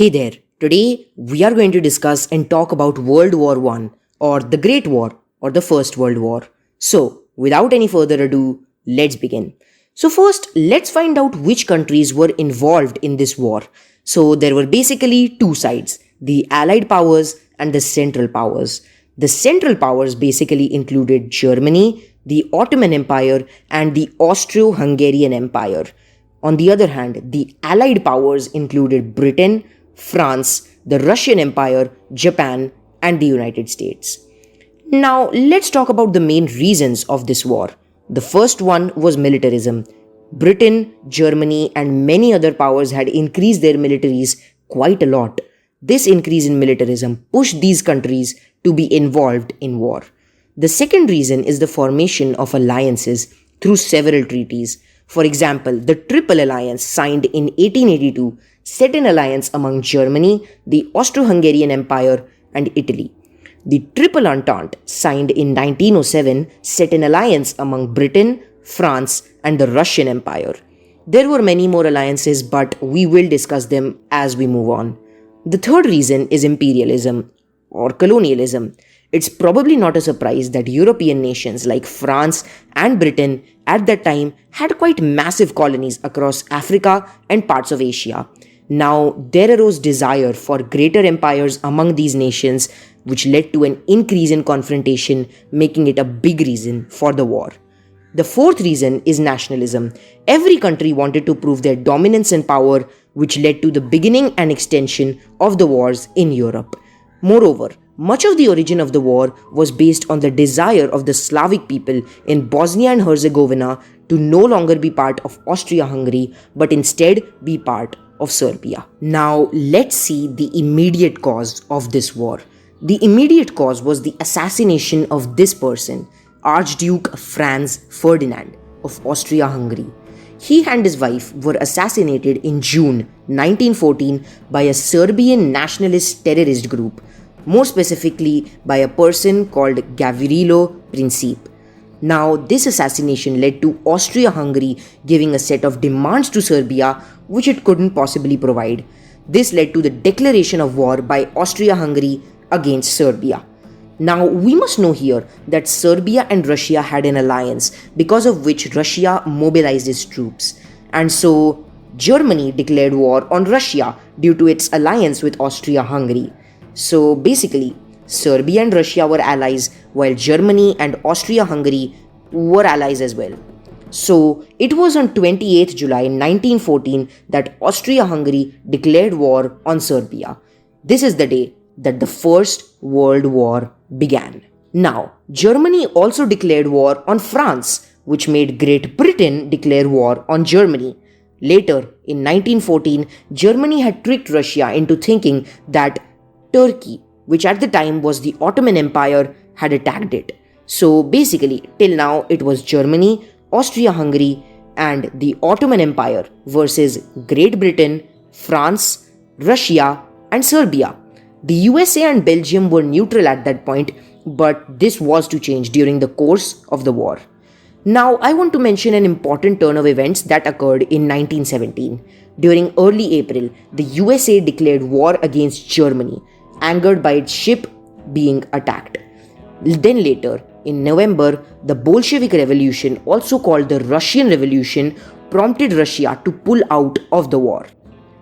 Hey there, today we are going to discuss and talk about World War One, or the Great War, or the First World War. So, without any further ado, let's begin. So, first, let's find out which countries were involved in this war. So, there were basically two sides, the Allied powers and the Central powers. The Central powers basically included Germany, the Ottoman Empire, and the Austro Hungarian Empire. On the other hand, the Allied powers included Britain, France, the Russian Empire, Japan, and the United States. Now, let's talk about the main reasons of this war. The first one was militarism. Britain, Germany, and many other powers had increased their militaries quite a lot. This increase in militarism pushed these countries to be involved in war. The second reason is the formation of alliances through several treaties. For example, the Triple Alliance signed in 1882 set an alliance among Germany, the Austro-Hungarian Empire, and Italy. The Triple Entente, signed in 1907, set an alliance among Britain, France, and the Russian Empire. There were many more alliances, but we will discuss them as we move on. The third reason is imperialism or colonialism. It's probably not a surprise that European nations like France and Britain at that time had quite massive colonies across Africa and parts of Asia. Now, there arose desire for greater empires among these nations, which led to an increase in confrontation, making it a big reason for the war. The fourth reason is nationalism. Every country wanted to prove their dominance and power, which led to the beginning and extension of the wars in Europe. Moreover, much of the origin of the war was based on the desire of the Slavic people in Bosnia and Herzegovina to no longer be part of Austria-Hungary, but instead be part of Serbia. Now, let's see the immediate cause of this war. The immediate cause was the assassination of this person, Archduke Franz Ferdinand of Austria-Hungary. He and his wife were assassinated in June 1914 by a Serbian nationalist terrorist group, more specifically by a person called Gavrilo Princip. Now, this assassination led to Austria-Hungary giving a set of demands to Serbia which it couldn't possibly provide. This led to the declaration of war by Austria-Hungary against Serbia. Now, we must know here that Serbia and Russia had an alliance, because of which Russia mobilized its troops. And so, Germany declared war on Russia due to its alliance with Austria-Hungary. So, basically, Serbia and Russia were allies, while Germany and Austria-Hungary were allies as well. So, it was on 28th July 1914 that Austria-Hungary declared war on Serbia. This is the day that the First World War began. Now, Germany also declared war on France, which made Great Britain declare war on Germany. Later, in 1914, Germany had tricked Russia into thinking that Turkey, which at the time was the Ottoman Empire, had attacked it. So basically, till now it was Germany, Austria-Hungary, and the Ottoman Empire versus Great Britain, France, Russia, and Serbia. The USA and Belgium were neutral at that point, but this was to change during the course of the war. Now, I want to mention an important turn of events that occurred in 1917. During early April, the USA declared war against Germany, angered by its ship being attacked. Then later, in November, the Bolshevik Revolution, also called the Russian Revolution, prompted Russia to pull out of the war.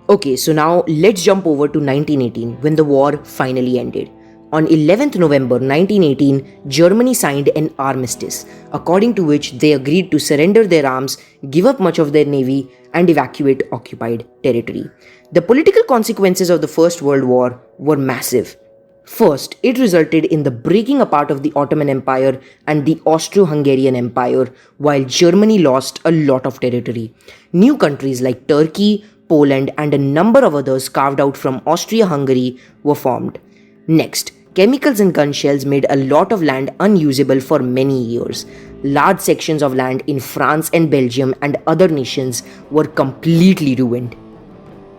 Okay, so now let's jump over to 1918 when the war finally ended. On 11th November 1918, Germany signed an armistice, according to which they agreed to surrender their arms, give up much of their navy, and evacuate occupied territory. The political consequences of the First World War were massive. First, it resulted in the breaking apart of the Ottoman Empire and the Austro-Hungarian Empire, while Germany lost a lot of territory. New countries like Turkey, Poland, and a number of others carved out from Austria-Hungary were formed. Next, chemicals and gun shells made a lot of land unusable for many years. Large sections of land in France and Belgium and other nations were completely ruined.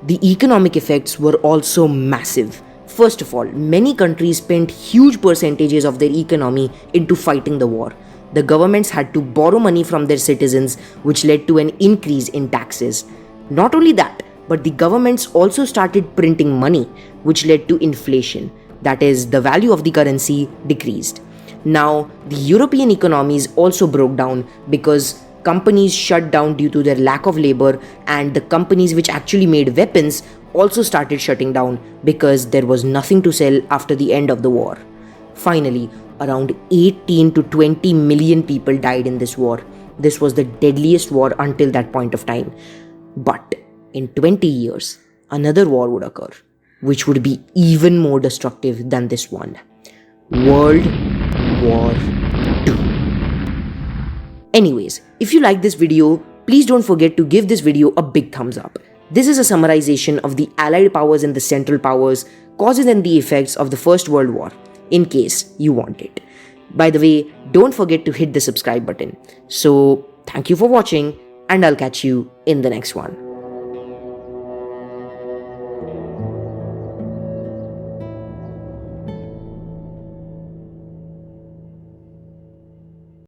The economic effects were also massive. First of all, many countries spent huge percentages of their economy into fighting the war. The governments had to borrow money from their citizens, which led to an increase in taxes. Not only that, but the governments also started printing money, which led to inflation. That is, the value of the currency decreased. Now, the European economies also broke down because companies shut down due to their lack of labor, and the companies which actually made weapons also started shutting down because there was nothing to sell after the end of the war. Finally, around 18 to 20 million people died in this war. This was the deadliest war until that point of time. But in 20 years, another war would occur, which would be even more destructive than this one. World War II. Anyways, if you like this video, please don't forget to give this video a big thumbs up. This is a summarization of the Allied powers and the Central powers, causes and the effects of the First World War, in case you want it. By the way, don't forget to hit the subscribe button. So, thank you for watching, and I'll catch you in the next one.